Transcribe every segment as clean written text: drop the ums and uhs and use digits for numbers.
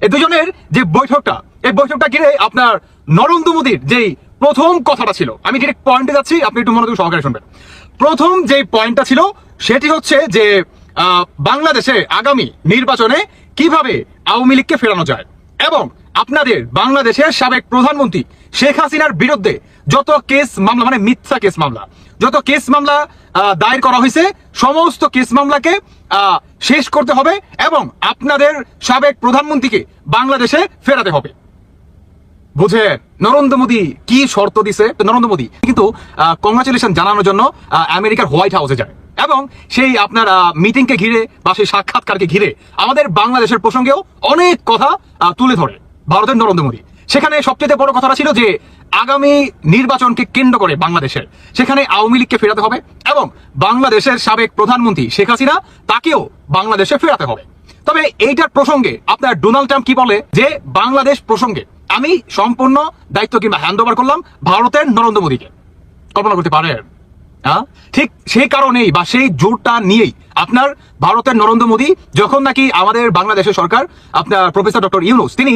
এই দুজনের যে বৈঠকটা, এই বৈঠকটা ঘিরে আপনার নরেন্দ্র মোদীর যেই প্রথম কথাটা ছিল, আমি ডিরেক্ট পয়েন্টে যাচ্ছি, আপনি একটু মনোযোগ সহকারে শুনবেন। প্রথম যে পয়েন্টটা ছিল সেটি হচ্ছে যে বাংলাদেশে আগামী নির্বাচনে কিভাবে আওয়ামী লীগকে ফেরানো যায় এবং আপনাদের বাংলাদেশের সাবেক প্রধানমন্ত্রী শেখ হাসিনার বিরুদ্ধে যত কেস মামলা, মানে মিথ্যা কেস মামলা, যত কেস মামলা দায়ের করা হয়েছে, সমস্ত কেস মামলাকে শেষ করতে হবে এবং আপনাদের সাবেক প্রধানমন্ত্রীকে বাংলাদেশে ফেরাতে হবে। বুঝেন নরেন্দ্র মোদী কি শর্ত দিছে? নরেন্দ্র মোদী কিন্তু কংগ্রাচুলেশন জানানোর জন্য আমেরিকার হোয়াইট হাউসে যায় এবং সেই আপনার মিটিংকে ঘিরে বা সেই সাক্ষাৎকারকে ঘিরে আমাদের বাংলাদেশের প্রসঙ্গেও অনেক কথা তুলে ধরে ভারতের নরেন্দ্র মোদী। সেখানে সবচেয়ে বড় কথাটা ছিল যে আগামী নির্বাচনকে কেন্দ্র করে বাংলাদেশের সেখানে আওয়ামী লীগকে ফেরাতে হবে এবং বাংলাদেশের সাবেক প্রধানমন্ত্রী শেখ হাসিনা তাকেও বাংলাদেশে ফেরাতে হবে। তবে এইটার প্রসঙ্গে আপনার ডোনাল্ড ট্রাম্প কি বলে যে বাংলাদেশ প্রসঙ্গে আমি সম্পূর্ণ দায়িত্ব কিংবা হ্যান্ড ওভার করলাম ভারতের নরেন্দ্র মোদীকে। কল্পনা করতে পারেন? ঠিক সেই কারণেই বা সেই জোরটা নিয়েই আপনার ভারতের নরেন্দ্র মোদী যখন নাকি আমাদের বাংলাদেশের সরকার আপনার প্রফেসর ডক্টর ইউনূস তিনি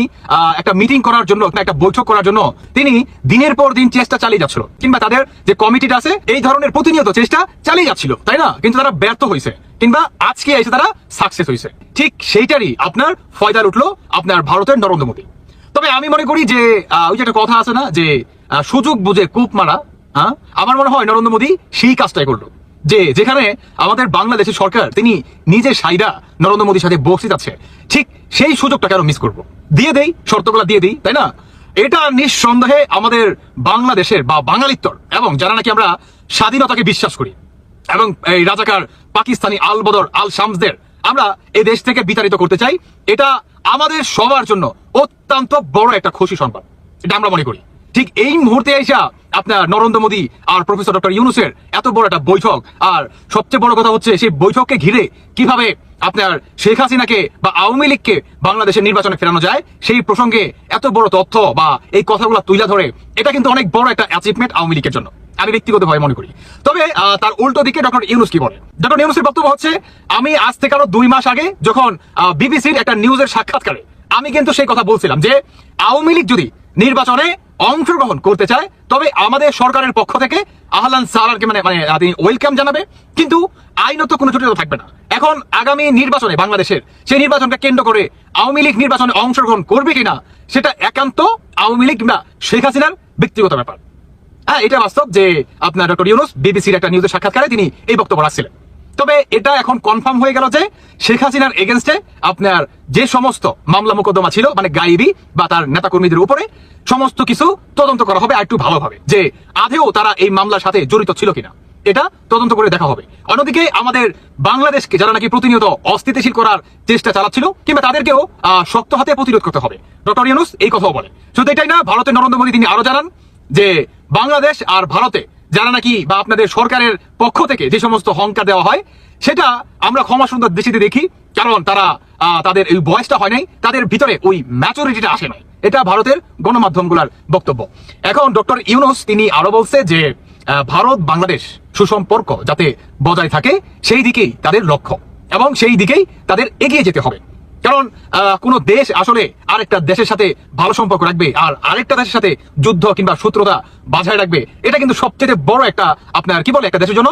একটা মিটিং করার জন্য, একটা বৈঠক করার জন্য তিনি দিনের পর দিন চেষ্টা চালিয়ে যাচ্ছিল, কিংবা তাদের যে কমিটিটা আছে এই ধরনের প্রতিনিয়ত চেষ্টা চালিয়ে যাচ্ছিল, তাই না? কিন্তু তারা ব্যর্থ হয়েছে, কিংবা আজকে এসে তারা সাকসেস হয়েছে। ঠিক সেইটারই আপনার ফয়দার উঠলো আপনার ভারতের নরেন্দ্র মোদী। তবে আমি মনে করি যে ওই যে একটা কথা আছে না যে সুযোগ বুঝে কূপ মারা, আমার মনে হয় নরেন্দ্র মোদী সেই কাজটাই করলো, যে যেখানে আমাদের বাংলাদেশের সরকার তিনি নিজের সাইডা নরেন্দ্র মোদীর সাথে বসে যাচ্ছে, ঠিক সেই সুযোগটা কেন মিস করবো? দিয়ে দেই, শর্তগুলো দিয়ে দিই, তাই না? এটা নিঃসন্দেহে আমাদের বাংলাদেশের বা বাঙালিত্বর এবং যারা নাকি আমরা স্বাধীনতাকে বিশ্বাস করি এবং এই রাজাকার পাকিস্তানি আল বদর আল শামসদের আমরা এই দেশ থেকে বিতাড়িত করতে চাই, এটা আমাদের সবার জন্য অত্যন্ত বড় একটা খুশি সংবাদ, এটা আমরা মনে করি। ঠিক এই মুহূর্তে এসে আপনার নরেন্দ্র মোদী আর প্রফেসর ডক্টর ইউনূসের এত বড় একটা বৈঠক, আর সবচেয়ে বড় কথা হচ্ছে সেই বৈঠককে ঘিরে কিভাবে আপনার শেখ হাসিনাকে বা আওয়ামী লীগকে বাংলাদেশের নির্বাচনে ফেরানো যায় সেই প্রসঙ্গে এত বড় তথ্য বা এই কথাগুলো তুলে ধরে, এটা কিন্তু অনেক বড় একটা অ্যাচিভমেন্ট আওয়ামী লীগের জন্য, আমি ব্যক্তিগতভাবে মনে করি। তবে তার উল্টো দিকে ডক্টর ইউনূস কি বলে? ডক্টর ইউনূসের বক্তব্য হচ্ছে, আমি আজ থেকে আরো 2 মাস আগে যখন বিবিসির একটা নিউজের সাক্ষাৎকারে আমি কিন্তু সেই কথা বলছিলাম যে আওয়ামী লীগ যদি নির্বাচনে অংশগ্রহণ করতে চায় তবে আমাদের সরকারের পক্ষ থেকে আহলান সালারকে মানে তিনি ওয়েলকাম জানাবে, কিন্তু আইনত কোনো জটিলতা থাকবে না। এখন আগামী নির্বাচনে বাংলাদেশের সেই নির্বাচনকে কেন্দ্র করে আওয়ামী লীগ নির্বাচনে অংশগ্রহণ করবে কিনা সেটা একান্ত আওয়ামী লীগ কিংবা শেখ হাসিনার ব্যক্তিগত ব্যাপার। এটা বাস্তব যে আপনার ডক্টর ইউনূস বিবিসির একটা নিউজের সাক্ষাৎকারে তিনি এই বক্তব্য রাখছিলেন। তবে এটা এখন কনফার্ম হয়ে গেল যে শেখ হাসিনার এগেনস্টে আপনার যে সমস্ত মামলা মোকদ্দমা ছিল, মানে গায়েবী বা তার নেতাকর্মীদের উপরে সমস্ত কিছু তদন্ত করা হবে একটু ভালোভাবে, যে আদেও তারা এই মামলার সাথে জড়িত ছিল কিনা এটা তদন্ত করে দেখা হবে। অন্যদিকে আমাদের বাংলাদেশকে যারা নাকি প্রতিনিয়ত অস্থিতিশীল করার চেষ্টা চালাচ্ছিল কিংবা তাদেরকেও শক্ত হাতে প্রতিরোধ করতে হবে, ডক্টর ইউনূস এই কথাও বলে। শুধু এটাই না, ভারতের নরেন্দ্র মোদী তিনি আরো জানান যে বাংলাদেশ আর ভারতে যারা নাকি বা আপনাদের সরকারের পক্ষ থেকে যে সমস্ত হংকার দেওয়া হয় সেটা আমরা ক্ষমা সুন্দর দৃষ্টিতে দেখি, কারণ তারা তাদের এই বয়সটা হয় নাই, তাদের ভিতরে ওই ম্যাচুরিটিটা আসে নাই। এটা ভারতের গণমাধ্যমগুলোর বক্তব্য। এখন ডক্টর ইউনূস তিনি আরো বলছে যে ভারত বাংলাদেশ সুসম্পর্ক যাতে বজায় থাকে সেই দিকেই তাদের লক্ষ্য এবং সেই দিকেই তাদের এগিয়ে যেতে হবে। কারণ কোন দেশ আসলে আরেকটা দেশের সাথে ভালো সম্পর্ক রাখবে আর আরেকটা দেশের সাথে যুদ্ধ কিংবা শত্রুতা বাজায় রাখবে, এটা কিন্তু সবচেয়ে বড় একটা আপনার কি বলে একটা দেশের জন্য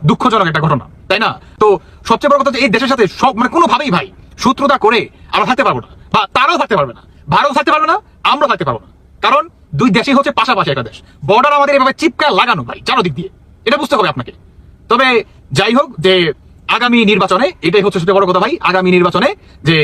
দুঃখজনক একটা ঘটনা, তাই না? তো সবচেয়ে বড় কথা এই দেশের সাথে সব মানে কোনোভাবেই ভাই শত্রুতা করে আমরা থাকতে পারবো না, বা তারাও থাকতে পারবে না, ভারত থাকতে পারবে না, আমরা থাকতে পারবো না, কারণ দুই দেশই হচ্ছে পাশাপাশি একটা দেশ, বর্ডার আমাদের এভাবে চিপকা লাগানো ভাই চারদিক দিয়ে, এটা বুঝতে হবে আপনাকে। তবে যাই হোক, যে আগামী নির্বাচনে এটাই হচ্ছে সবচেয়ে বড় কথা ভাই, আগামী নির্বাচনে যে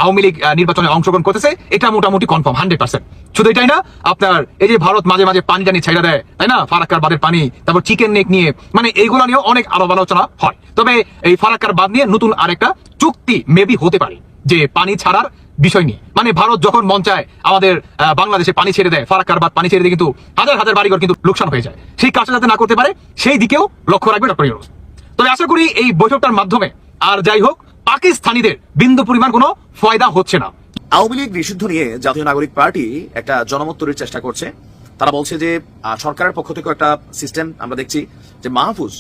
আওয়ামী লীগ নির্বাচনে অংশগ্রহণ করতেছে এটা মোটামুটি কনফার্ম 100%। শুধু এটাই না, আপনার এই যে ভারত মাঝে মাঝে পানি টানি ছেড়ে দেয়, তাই না? ফারাক্কার বাঁধের পানি, তারপর চিকেন নেক নিয়ে, মানে এইগুলো নিয়েও অনেক আলাপ আলোচনা হয়। তবে এই ফারাক্কার বাঁধ নিয়ে নতুন আরেকটা চুক্তি মেবি হতে পারে, যে পানি ছাড়ার বিষয় নিয়ে, মানে ভারত যখন মন চায় আমাদের বাংলাদেশে পানি ছেড়ে দেয়, ফারাক্কার বাঁধ পানি ছেড়ে দিয়ে কিন্তু হাজার হাজার বাড়িঘর কিন্তু লোকসান হয়ে যায়, সেই কাজটা যাতে না করতে পারে সেই দিকেও লক্ষ্য রাখবে ডক্টর ইউনূস। তবে আশা করি এই বৈঠকটার মাধ্যমে আর যাই হোক পাকিস্তানিদের বিন্দু পরিমাণ কোনো ফায়দা হচ্ছে না। আওয়ামী লীগ নিষিদ্ধ নিয়ে জাতীয় নাগরিক পার্টি একটা জনমত তৈরির চেষ্টা করছে। তারা বলছে যে সরকারের পক্ষ থেকে একটা সিস্টেম আমরা দেখছি যে মাহফুজ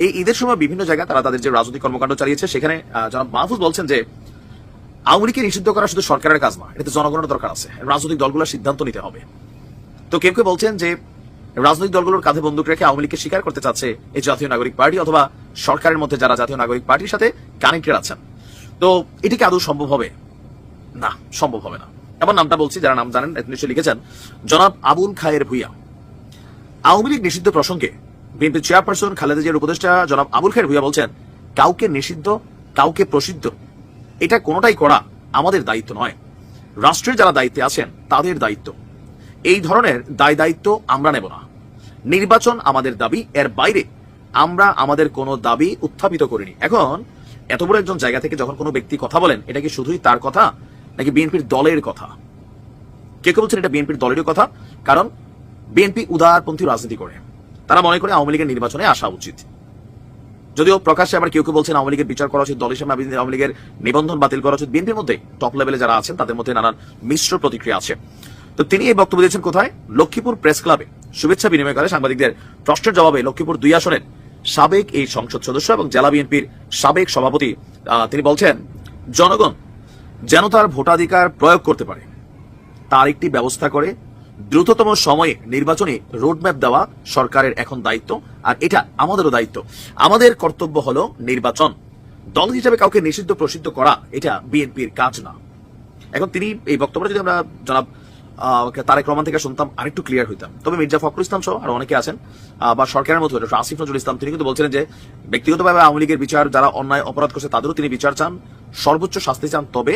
এই ঈদের সময় বিভিন্ন জায়গায় তারা তাদের যে রাজনৈতিক কর্মকাণ্ড চালিয়েছে, সেখানে জনাব মাহফুজ বলছেন যে আওয়ামী লীগকে নিষিদ্ধ করা শুধু সরকারের কাজ না, এটা তো জনগণের দরকার আছে, রাজনৈতিক দলগুলোর সিদ্ধান্ত নিতে হবে। তো কেউ কেউ বলছেন যে রাজনৈতিক দলগুলোর কাঁধে বন্দুক রেখে আওয়ামী লীগকে স্বীকার করতে চাচ্ছে এই জাতীয় নাগরিক পার্টি অথবা সরকারের মধ্যে যারা জাতীয় নাগরিক পার্টির সাথে কানেক্টেড আছেন। তো এটি কি আদৌ সম্ভব হবে? না, সম্ভব হবে না। এমন নামটা বলছি, যারা নাম জানেন নিশ্চয়ই লিখেছেন, জনাব আবুল খায়ের ভূঁইয়া। আওয়ামী লীগ নিষিদ্ধ প্রসঙ্গে বিএনপি চেয়ারপারসন খালেদা জিয়ার উপদেষ্টা জনাব আবুল খায়ের ভূঁইয়া বলছেন, কাউকে নিষিদ্ধ কাউকে প্রসিদ্ধ এটা কোনোটাই করা আমাদের দায়িত্ব নয়, রাষ্ট্রের যারা দায়িত্বে আছেন তাদের দায়িত্ব। এই ধরনের দায় দায়িত্ব আমরা নেব না। নির্বাচন আমাদের দাবি, এর বাইরে আমরা আমাদের কোনো দাবি উত্থাপিত করিনি। এখন এত বড় একজন জায়গা থেকে যখন কোনো ব্যক্তি কথা বলেন, এটা কি শুধুই তার কথা নাকি বিএনপির দলের কথা? কেউ কেউ বলছেন এটা বিএনপির দলেরই কথা, কারণ বিএনপি উদারপন্থী রাজনীতি করে, তারা মনে করে আওয়ামী লীগের নির্বাচনে আসা উচিত। যদিও প্রকাশ্যে আবার কেউ কেউ বলছেন আওয়ামী লীগের বিচার করা উচিত, দলের সামনে আওয়ামী লীগের নিবন্ধন বাতিল করা উচিত। বিএনপির মধ্যে টপ লেভেলে যারা আছেন তাদের মধ্যে নানান মিশ্র প্রতিক্রিয়া আছে। তো তিনি এই বক্তব্য দিয়েছেন কোথায়? লক্ষ্মীপুর প্রেস ক্লাবে শুভেচ্ছা বিনিময় করে সাংবাদিকদের প্রশ্নের জবাবে লক্ষ্মীপুর 2 আসনের সাবেক এই সংসদ সদস্য এবং জেলা বিএনপির সাবেক সভাপতি তিনি বলছেন, জনগণ যেন তার ভোটাধিকার প্রয়োগ করতে পারে তার একটি ব্যবস্থা করে দ্রুততম সময়ে নির্বাচনী রোডম্যাপ দেওয়া সরকারের এখন দায়িত্ব, আর এটা আমাদেরও দায়িত্ব। আমাদের কর্তব্য হলো নির্বাচন। দল হিসেবে কাউকে নিষিদ্ধ প্রসিদ্ধ করা এটা বিএনপির কাজ না। এখন তিনি এই বক্তব্যটা যদি আমরা জনাব তারেক রহমান থেকে শুনতাম আরেকটু ক্লিয়ার হইতাম। তবে মির্জা ফখরুল ইসলাম সহ আরো অনেকে আছেন বা সরকারের মধ্যে ডক্টর আসিফ নজরুল ইসলাম, তিনি কিন্তু বলছিলেন যে ব্যক্তিগতভাবে আওয়ামী লীগের বিচার, যারা অন্যায় অপরাধ করছে তাদেরও তিনি বিচার চান, সর্বোচ্চ শাস্তি চান। তবে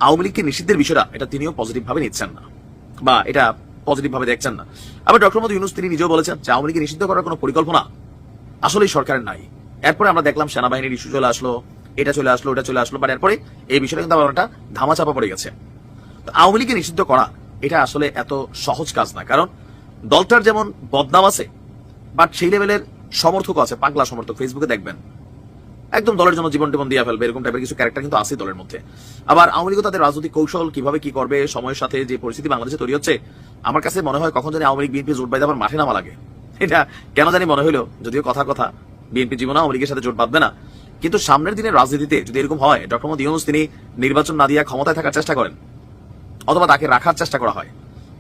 আওয়ামী লীগকে নিষিদ্ধের বিষয়টা এটা তিনিও পজিটিভ ভাবে নিচ্ছেন না বা এটা পজিটিভ ভাবে দেখছেন না। আবার ডক্টর মোহাম্মদ ইউনূস তিনি নিজেও বলেছেন যে আওয়ামী লীগকে নিষিদ্ধ করার কোনো পরিকল্পনা আসলেই সরকারের নাই। এরপরে আমরা দেখলাম সেনাবাহিনীর ইস্যু চলে আসলো, এটা চলে আসলো, ওটা চলে আসলো, বাট এরপরে এই বিষয়টা কিন্তু আবার একটা ধামাচাপা পড়ে গেছে। আওয়ামী লীগকে নিষিদ্ধ করা এটা আসলে এত সহজ কাজ না, কারণ দলটার যেমন বদনাম আছে বাট সেই লেভেলের সমর্থক আছে, পাগলা সমর্থক ফেসবুকে দেখবেন একদম দলের জন্য জীবন টিবন দিয়ে ফেলবে, এরকম টাইপের কিছু ক্যারেক্টার কিন্তু আছে দলের মধ্যে। আবার আওয়ামী লীগ তাদের রাজনৈতিক কৌশল কিভাবে কি করবে, সময়ের সাথে যে পরিস্থিতি বাংলাদেশে তৈরি হচ্ছে, আমার কাছে মনে হয় কখন জানি আওয়ামী লীগ বিএনপি জোট বাইতে আবার মাঠে নামা লাগে। এটা কেন জানি মনে হলো, যদিও কথা বিএনপি জীবনে আওয়ামী লীগের সাথে জোট বাঁধবে না, কিন্তু সামনের দিনের রাজনীতিতে যদি এরকম হয়, ডক্টর মোহাম্মদ ইউনূস তিনি নির্বাচন না দিয়ে ক্ষমতায় থাকার চেষ্টা করেন অথবা তাকে রাখার চেষ্টা করা হয়,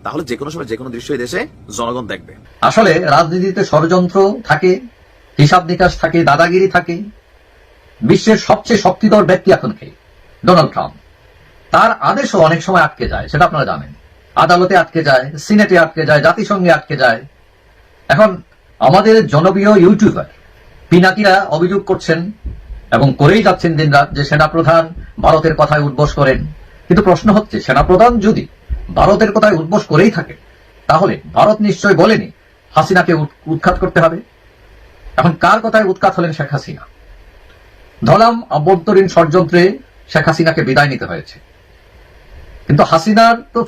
তাহলে যে কোনো সময় যে কোনো দৃশ্য দেশে জনগণ দেখবে। আসলে রাজনীতিতে ষড়যন্ত্র থাকে, হিসাব নিকাশ থাকে, দাদাগিরি থাকে। বিশ্বের সবচেয়ে শক্তিধর ব্যক্তি এখন কে? Donald Trump. তার আদেশও অনেক সময় আটকে যায়, সেটা আপনারা জানেন। আদালতে আটকে যায়, সিনেটে আটকে যায়, জাতিসংঘে আটকে যায়। এখন আমাদের জনপ্রিয় ইউটিউবার পিনাকিরা অভিযোগ করছেন এবং করেই যাচ্ছেন দিনরাত যে সেনাপ্রধান ভারতের কথায় উদ্বোস করেন। কিন্তু প্রশ্ন হচ্ছে, সেনাপ্রধান যদি ভারতের কথায় উদ্বোস করেই থাকে তাহলে ভারত নিশ্চয় বলেনি হাসিনাকে উৎখাত করতে হবে। এখন কার কথায় উৎখাত হলেন? শেখ হাসিনা। ধরাম আভ্যন্তরীণ ষড়যন্ত্রে শেখ হাসিনাকে বিদায় নিতে হয়েছে, কিন্তু হাসিনার তো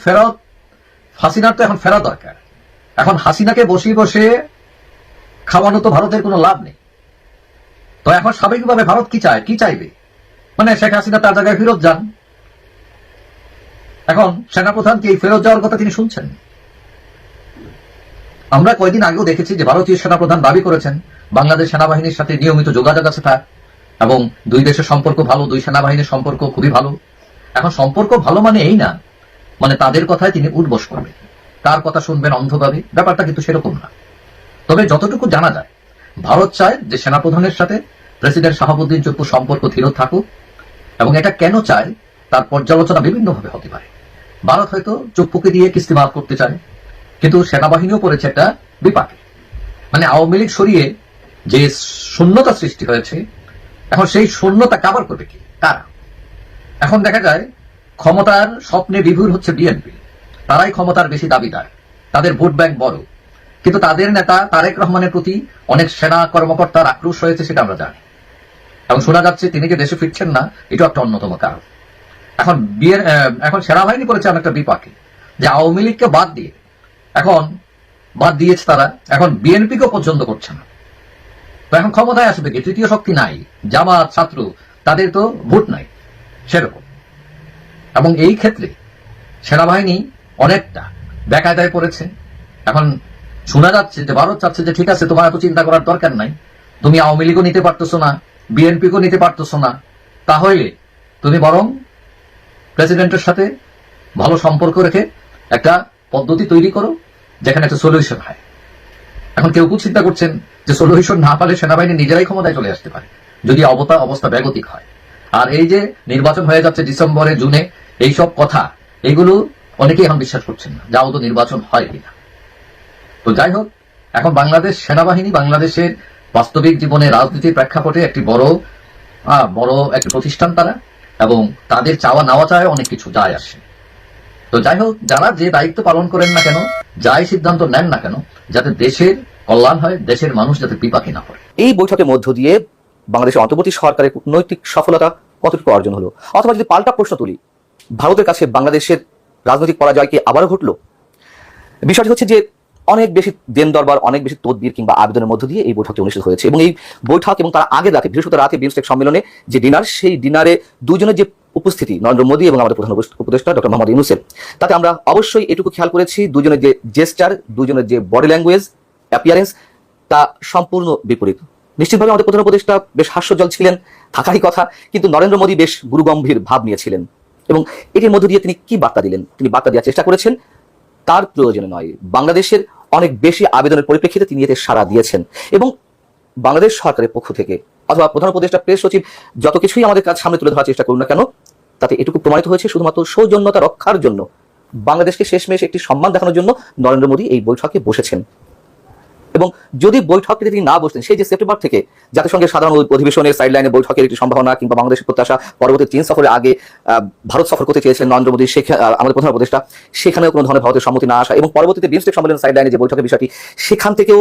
এখন ফেরা দরকার। এখন হাসিনাকে বসে বসে খাওয়ানো তো ভারতের কোনো লাভ নেই। তো এখন স্বাভাবিকভাবে ভারত কি চাইবে? মানে শেখ হাসিনা তার জায়গায় ফেরত যান। এখন সেনাপ্রধান কি এই ফেরত যাওয়ার কথা তিনি শুনছেন? আমরা কয়েকদিন আগেও দেখেছি যে ভারতীয় সেনাপ্রধান দাবি করেছেন বাংলাদেশ সেনাবাহিনীর সাথে নিয়মিত যোগাযোগ আছে তার, এবং দুই দেশের সম্পর্ক ভালো, দুই সেনাবাহিনীর সম্পর্ক খুবই ভালো। এখন সম্পর্ক ভালো মানে এই না মানে তাদের কথায় তিনি উঠবস করবেন, তার কথা শুনবেন অন্ধভাবে, ব্যাপারটা কিন্তু সেরকম না। তবে যতটুকু জানা যায়, ভারত চায় যে সেনাপ্রধানের সাথে প্রেসিডেন্ট শাহাবুদ্দিন চুপ্পুর সম্পর্ক দৃঢ় থাকুক, এবং এটা কেন চায় তার পর্যালোচনা বিভিন্নভাবে হতে পারে। ভারত হয়তো চুপ্পুকে দিয়ে কিস্তি মাফ করতে চায়, কিন্তু সেনাবাহিনীও পড়েছে একটা বিপাকে। মানে আওয়ামী লীগ সরিয়ে যে শূন্যতা সৃষ্টি হয়েছে, এখন সেই শূন্যতা কাভার করবে কি? কারা? এখন দেখা যায় ক্ষমতার স্বপ্নে বিভোর হচ্ছে বিএনপি, তারাই ক্ষমতার বেশি দাবিদার, তাদের ভোট ব্যাংক বড়, কিন্তু তাদের নেতা তারেক রহমানের প্রতি অনেক সেনা কর্মকর্তার আক্রোশ হয়েছে, সেটা আমরা জানি। এবং শোনা যাচ্ছে তিনি যে দেশে ফিরছেন না, এটা একটা অন্যতম কারণ। এখন সেনাবাহিনী করেছে অনেকটা বিপাকে যে আওয়ামী লীগকে বাদ দিয়েছে তারা, এখন বিএনপিকেও পছন্দ করছে না। তো এখন ক্ষমতায় আসবে কি? তৃতীয় শক্তি নাই, জামাত, ছাত্র, তাদের তো ভোট নাই সেরকম। এবং এই ক্ষেত্রে সেনাবাহিনী অনেকটা বেকায়দায় পড়েছে। এখন শোনা যাচ্ছে যে ভারত চাচ্ছে যে ঠিক আছে, তোমার এত চিন্তা করার দরকার নাই, তুমি আওয়ামী লীগও নিতে পারতেছো না, বিএনপিকেও নিতে পারতেছো না, তাহলে তুমি বরং প্রেসিডেন্টের সাথে ভালো সম্পর্ক রেখে একটা পদ্ধতি তৈরি করো যেখানে একটা সলিউশন হয়। এখন কেউ কেউ চিন্তা করছেন যে সলিউশন না পারলে সেনাবাহিনী নিজেরাই ক্ষমতায় চলে আসতে পারে যদি অবস্থা ব্যাগতিক হয়। আর এই যে নির্বাচন হয়ে যাচ্ছে ডিসেম্বরে জুনে, এইসব কথা এগুলো অনেকেই এখন বিশ্বাস করছেন না, যাও তো নির্বাচন হয় কিনা। তো যাই হোক, এখন বাংলাদেশ সেনাবাহিনী বাংলাদেশের বাস্তবিক জীবনে রাজনীতির প্রেক্ষাপটে একটি বড় একটি প্রতিষ্ঠান তারা, এবং তাদের চাওয়া নেওয়া চায় অনেক কিছু যায় আসে। তো যাই হোক, যারা যে দায়িত্ব পালন করেন না কেন, যাই সিদ্ধান্ত নেন না কেন, যাতে দেশের কল্যাণ হয়, দেশের মানুষ যাতে বিপাকে না পড়ে। এই বৈঠকের মধ্য দিয়ে বাংলাদেশের অন্তর্বর্তী সরকারের কূটনৈতিক সফলতা কতটুকু অর্জন হলো, অথবা যদি পাল্টা প্রশ্ন তুলি, ভারতের কাছে বাংলাদেশের রাজনৈতিক পরাজয় কি আবারও ঘটলো? বিষয়টি হচ্ছে যে অনেক বেশি দেন দরবার, অনেক বেশি তদবির কিংবা আবেদনের মধ্য দিয়ে এই বৈঠকটি অনুষ্ঠিত হয়েছে, এবং এই বৈঠক এবং তার আগের রাতে বৃহস্পতিবার রাতে বিমস্টেক সম্মেলনে যে ডিনার, সেই ডিনারে দুজনের যে উপস্থিতি, নরেন্দ্র মোদী এবং আমাদের প্রধান উপদেষ্টা ডক্টর মোহাম্মদ ইউনূসের, তাতে আমরা অবশ্যই এটুকু খেয়াল করেছি, দুজনের যে জেস্টার, দুজনের যে বডি ল্যাঙ্গুয়েজ, অ্যাপিয়ারেন্স, তা সম্পূর্ণ বিপরীত। নিশ্চিতভাবে আমাদের প্রধান উপদেষ্টা বেশ হাস্যজ্জ্বল ছিলেন, থাকারই কথা, কিন্তু নরেন্দ্র মোদী বেশ গুরুগম্ভীর ভাব নিয়েছিলেন, এবং এটির মধ্য দিয়ে তিনি কি বার্তা দিলেন? তিনি বার্তা দেওয়ার চেষ্টা করেছেন তার প্রয়োজনে নয়, বাংলাদেশের অনেক বেশি আবেদনের পরিপ্রেক্ষিতে তিনি এতে সাড়া দিয়েছেন, এবং বাংলাদেশ সরকারের পক্ষ থেকে অথবা প্রধান উপদেষ্টা, প্রেস সচিব যত কিছুই আমাদের কাছে সামনে তুলে ধরার চেষ্টা করুন না কেন, তাতে এটুকু প্রমাণিত হয়েছে শুধুমাত্র সৌজন্যতা রক্ষার জন্য, বাংলাদেশকে শেষমেশ একটি সম্মান দেখানোর জন্য নরেন্দ্র মোদী এই বৈঠকে বসেছেন। এবং যদি বৈঠকে তিনি না বসতেন, সেই যে সেপ্টেম্বর থেকে জাতিসংঘের সাধারণ অধিবেশনের সাইডলাইনে বৈঠকের একটি সম্ভাবনা কিংবা বাংলাদেশের প্রত্যাশা, পরবর্তী চীন সফরের আগে ভারত সফর করতে চেয়েছিলেন নরেন্দ্র মোদী, আমাদের প্রধান উপদেষ্টা, সেখানেও কোনো ধরনের ভারতের সম্মতি না আসা, এবং পরবর্তীতে বিমস্টেক সম্মেলনের সাইডলাইনে যে বৈঠকের বিষয়টি, সেখান থেকেও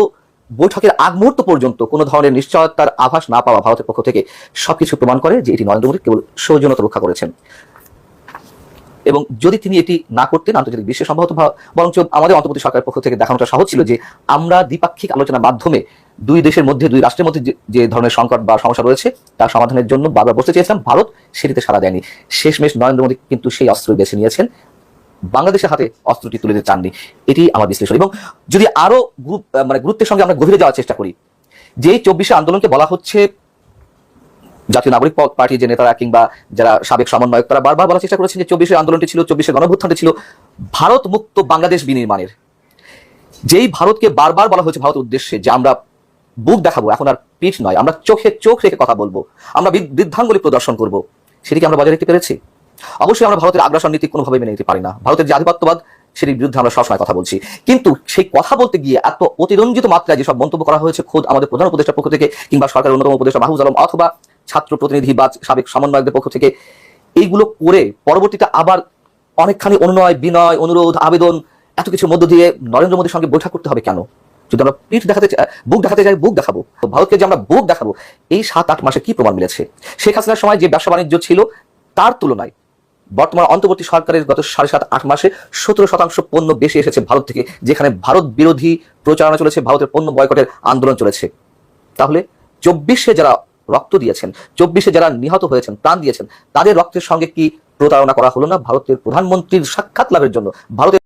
বৈঠকের আগ মুহূর্ত পর্যন্ত কোনো ধরনের নিশ্চয়তার আভাস না পাওয়া ভারতের পক্ষ থেকে সবকিছু প্রমাণ করে যে এটি নরেন্দ্র মোদী কেবল সৌজন্যতা রক্ষা করেছেন। এবং যদি তিনি এটি না করতেন, আন্তর্জাতিক বিশ্বে সম্ভবত বরঞ্চ আমাদের অন্তর্বর্তী সরকারের পক্ষ থেকে দেখানোটা সহজ ছিল যে আমরা দ্বিপাক্ষিক আলোচনার মাধ্যমে দুই দেশের মধ্যে, দুই রাষ্ট্রের মধ্যে যে ধরনের সংকট বা সমস্যা রয়েছে তার সমাধানের জন্য বারবার বসতে চেয়েছিলাম, ভারত সেটিতে সাড়া দেয়নি। শেষমেশ নরেন্দ্র মোদী কিন্তু সেই অস্ত্র বেছে নিয়েছেন, বাংলাদেশের হাতে অস্ত্রটি তুলে দিতে চাননি। এটি আমার বিশ্লেষণ। এবং যদি আরো গুরুত্বের সঙ্গে আমরা গভীরে যাওয়ার চেষ্টা করি, যেই 24শে আন্দোলনকে বলা হচ্ছে, জাতীয় নাগরিক পার্টির যে নেতারা কিংবা যারা সাবেক সমন্বয়ক, তারা বারবার বলার চেষ্টা করেছেন যে 24শে আন্দোলনটি ছিল, 24শে গণঅভ্যুত্থানটি ছিল ভারত মুক্ত বাংলাদেশ বিনির্মাণের। যেই ভারতকে বারবার বলা হয়েছে ভারতের উদ্দেশ্যে যে আমরা বুক দেখাবো, এখন আর পিঠ নয়, আমরা চোখে চোখ রেখে কথা বলবো, আমরা বৃদ্ধাঙ্গুলি প্রদর্শন করব, সেটিকে আমরা বজায় রাখতে পেরেছি? অবশ্যই আমরা ভারতের আগ্রাসন নীতি কোনোভাবে মেনে নিতে পারি না, ভারতের যে আধিপত্যবাদ সেটির বিরুদ্ধে আমরা সবসময় কথা বলছি, কিন্তু সেই কথা বলতে গিয়ে এত অতিরঞ্জিত মাত্রায় যেসব মন্তব্য করা হয়েছে খোদ আমাদের প্রধান উপদেষ্টার পক্ষ থেকে কিংবা সরকারের অন্যতম উপদেষ্টা মাহফুজ আলম অথবা ছাত্র প্রতিনিধি বা সাবেক সমন্বয়কদের পক্ষ থেকে, এইগুলো করে পরবর্তীতে আবার অনেকখানি অনুনয়, বিনয়, অনুরোধ, আবেদন, এত কিছুর মধ্য দিয়ে নরেন্দ্র মোদীর সঙ্গে বৈঠক করতে হবে কেন? যদি আমরা পিঠ দেখাতে বুক দেখাতে চাই, বুক দেখাবো, ভারতকে যে আমরা বুক দেখাবো, এই 7-8 মাসে কি প্রমাণ মিলেছে? শেখ হাসিনার সময় যে ব্যবসা বাণিজ্য ছিল তার তুলনায় বর্তমান অন্তর্বর্তী সরকারের গত 7.5-8 মাসে 17% পণ্য বেশি এসেছে ভারত থেকে, যেখানে ভারত বিরোধী প্রচারণা চলেছে, ভারতের পণ্য বয়কটের আন্দোলন চলেছে। তাহলে 24শে যারা রক্ত দিয়েছেন, 24শে যারা নিহত হয়েছেন, প্রাণ দিয়েছেন, তাদের রক্তের সঙ্গে কি প্রতারণা করা হলো না ভারতের প্রধানমন্ত্রীর সাক্ষাৎ লাভের জন্য? ভারতের